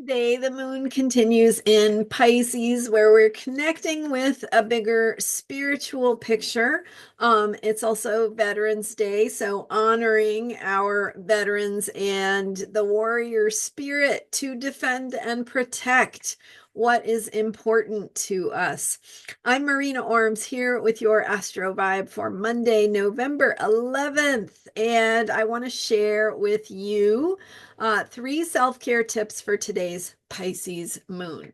Today, the moon continues in Pisces, where we're connecting with a bigger spiritual picture. It's also Veterans Day, so honoring our veterans and the warrior spirit to defend and protect what is important to us. I'm Marina Orms here with your Astro Vibe for Monday, November 11th, and I want to share with you three self-care tips for today's Pisces moon.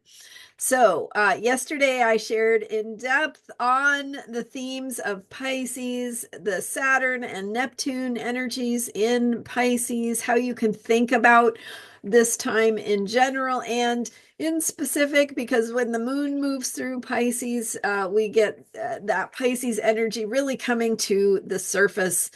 So, yesterday I shared in depth on the themes of Pisces, the Saturn and Neptune energies in Pisces, how you can think about this time in general and in specific, because when the moon moves through Pisces, we get that Pisces energy really coming to the surface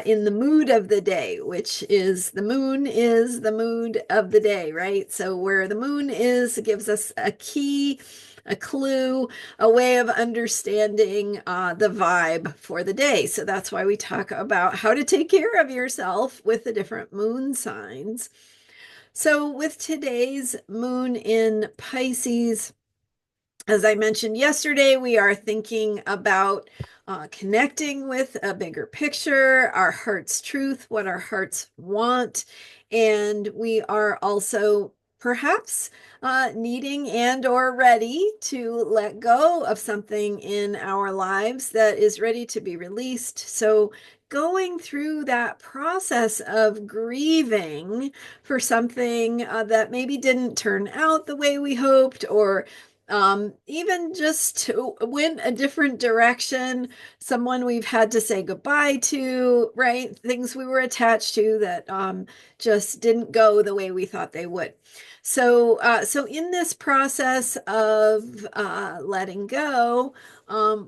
in the mood of the day, which is the moon is the mood of the day, right? So where the moon is, it gives us a key, a clue, a way of understanding the vibe for the day. So that's why we talk about how to take care of yourself with the different moon signs. So with today's moon in Pisces, as I mentioned yesterday, we are thinking about connecting with a bigger picture, our heart's truth, what our hearts want. And we are also perhaps needing and or ready to let go of something in our lives that is ready to be released. So going through that process of grieving for something that maybe didn't turn out the way we hoped, or even just went a different direction, someone we've had to say goodbye to, right? Things we were attached to that just didn't go the way we thought they would. So in this process of letting go,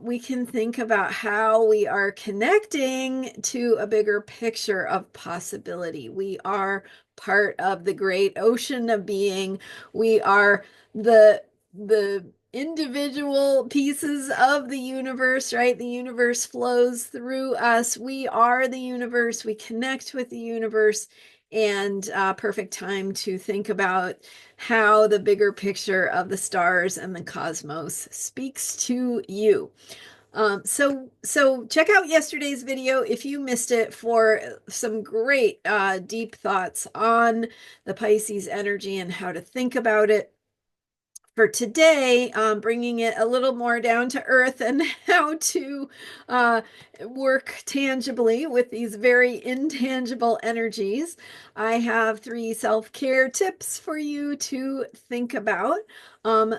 we can think about how we are connecting to a bigger picture of possibility. We are part of the great ocean of being. We are the individual pieces of the universe, right? The universe flows through us. We are the universe. We connect with the universe, and perfect time to think about how the bigger picture of the stars and the cosmos speaks to you. So check out yesterday's video if you missed it for some great deep thoughts on the Pisces energy and how to think about it. For today, bringing it a little more down to earth and how to work tangibly with these very intangible energies. I have three self-care tips for you to think about.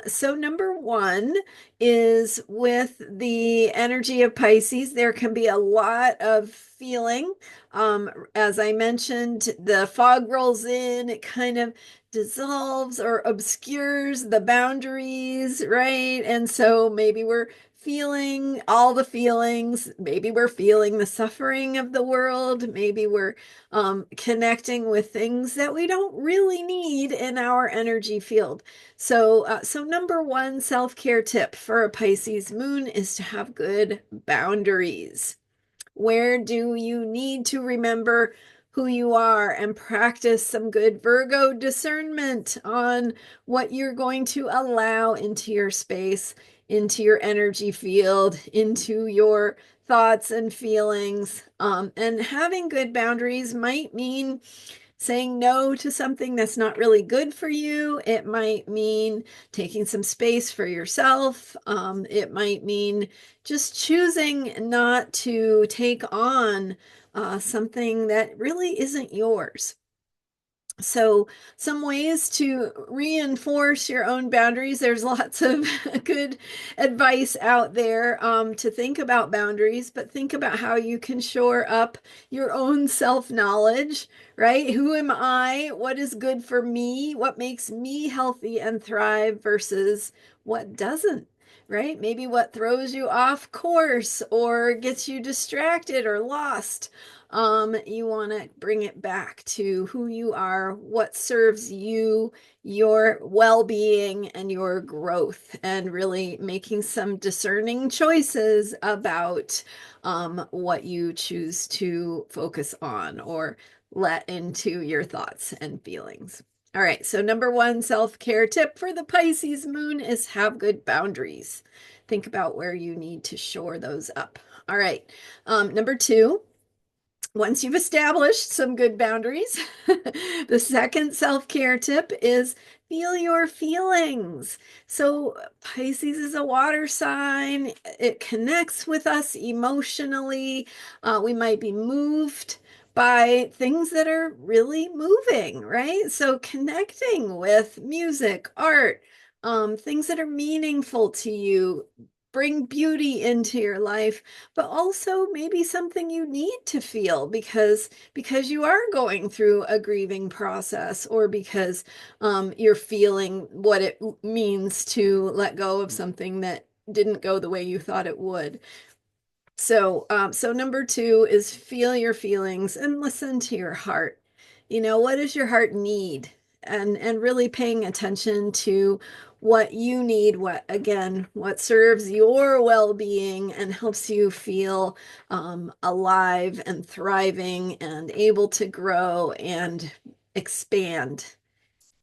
So number one is with the energy of Pisces, there can be a lot of feeling. As I mentioned, the fog rolls in, it kind of dissolves or obscures the boundaries, right? And so maybe we're feeling all the feelings. Maybe we're feeling the suffering of the world. Maybe we're connecting with things that we don't really need in our energy field. So number one self-care tip for a Pisces moon is to have good boundaries. Where do you need to remember who you are and practice some good Virgo discernment on what you're going to allow into your space, into your energy field, into your thoughts and feelings? And having good boundaries might mean saying no to something that's not really good for you. It might mean taking some space for yourself. It might mean just choosing not to take on something that really isn't yours. So some ways to reinforce your own boundaries. There's lots of good advice out there to think about boundaries, but think about how you can shore up your own self-knowledge, right? Who am I? What is good for me? What makes me healthy and thrive versus what doesn't? Right? Maybe what throws you off course or gets you distracted or lost. You want to bring it back to who you are, what serves you, your well-being and your growth, and really making some discerning choices about what you choose to focus on or let into your thoughts and feelings. All right, so number one self-care tip for the Pisces moon is have good boundaries. Think about where you need to shore those up. All right, number two, once you've established some good boundaries, the second self-care tip is feel your feelings. So Pisces is a water sign. It connects with us emotionally. We might be moved by things that are really moving, right? So connecting with music, art, things that are meaningful to you, bring beauty into your life, but also maybe something you need to feel because you are going through a grieving process, or because you're feeling what it means to let go of something that didn't go the way you thought it would. So number two is feel your feelings and listen to your heart. You know, what does your heart need? And really paying attention to what you need, what again, what serves your well-being and helps you feel alive and thriving and able to grow and expand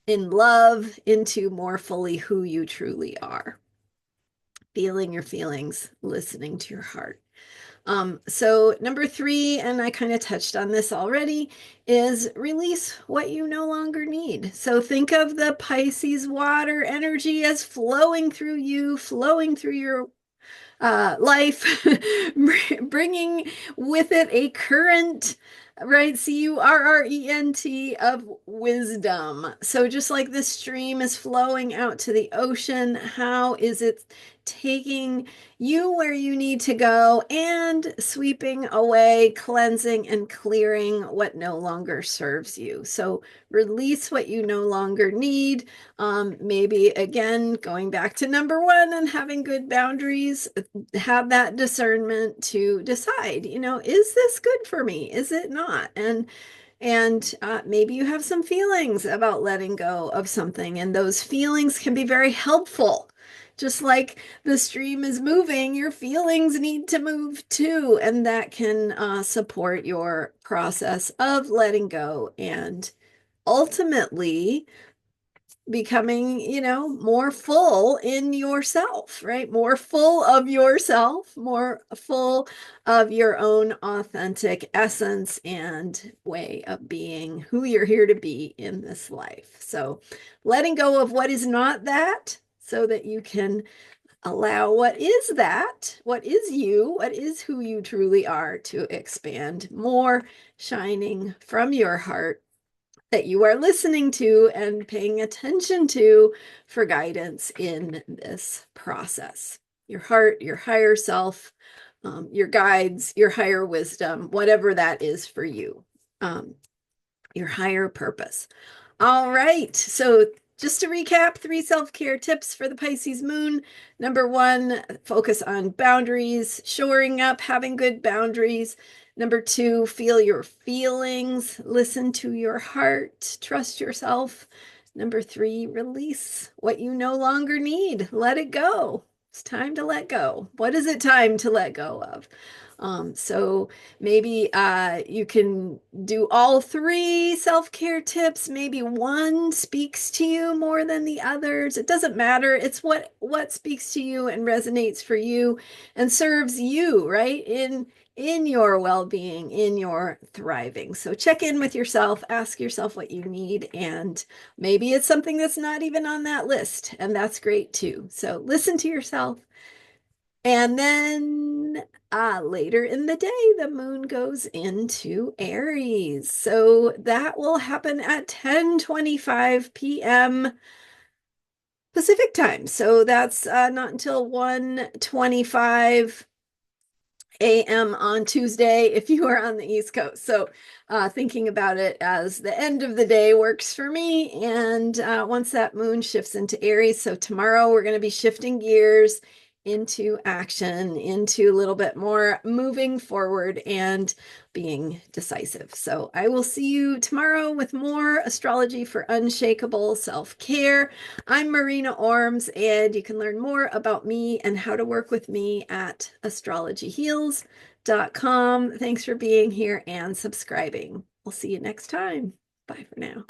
in love into more fully who you truly are. Feeling your feelings, listening to your heart. So number three, and I kind of touched on this already, is release what you no longer need. So think of the Pisces water energy as flowing through you, flowing through your life, bringing with it a current, right? Current of wisdom. So just like the stream is flowing out to the ocean, how is it taking you where you need to go and sweeping away, cleansing and clearing what no longer serves you? So release what you no longer need. Maybe again, going back to number one and having good boundaries, have that discernment to decide, you know, is this good for me? Is it not? And maybe you have some feelings about letting go of something, and those feelings can be very helpful. Just like the stream is moving, your feelings need to move too, and that can support your process of letting go and ultimately becoming, you know, more full in yourself, right? More full of yourself, more full of your own authentic essence and way of being who you're here to be in this life. So letting go of what is not that so that you can allow what is that, what is you, what is who you truly are to expand more, shining from your heart that you are listening to and paying attention to for guidance in this process. Your heart, your higher self, your guides, your higher wisdom, whatever that is for you, your higher purpose. All right. So just to recap, 3 self-care tips for the Pisces moon. Number one, focus on boundaries, shoring up, having good boundaries. Number two, feel your feelings, listen to your heart, trust yourself. Number three, release what you no longer need. Let it go. It's time to let go. What is it time to let go of? So maybe you can do all 3 self-care tips. Maybe one speaks to you more than the others. It doesn't matter. It's what speaks to you and resonates for you and serves you, right? In your well-being, in your thriving. So check in with yourself, ask yourself what you need, and maybe it's something that's not even on that list, and that's great too. So listen to yourself. And then later in the day, the moon goes into Aries. So that will happen at 10:25 p.m. Pacific time. So that's not until 1:25 a.m. on Tuesday if you are on the East Coast. So thinking about it as the end of the day works for me. And once that moon shifts into Aries, so tomorrow we're going to be shifting gears into action, into a little bit more moving forward and being decisive. So I will see you tomorrow with more astrology for unshakable self-care. I'm Marina Orms, and you can learn more about me and how to work with me at astrologyheals.com. Thanks for being here and subscribing. We'll see you next time. Bye for now.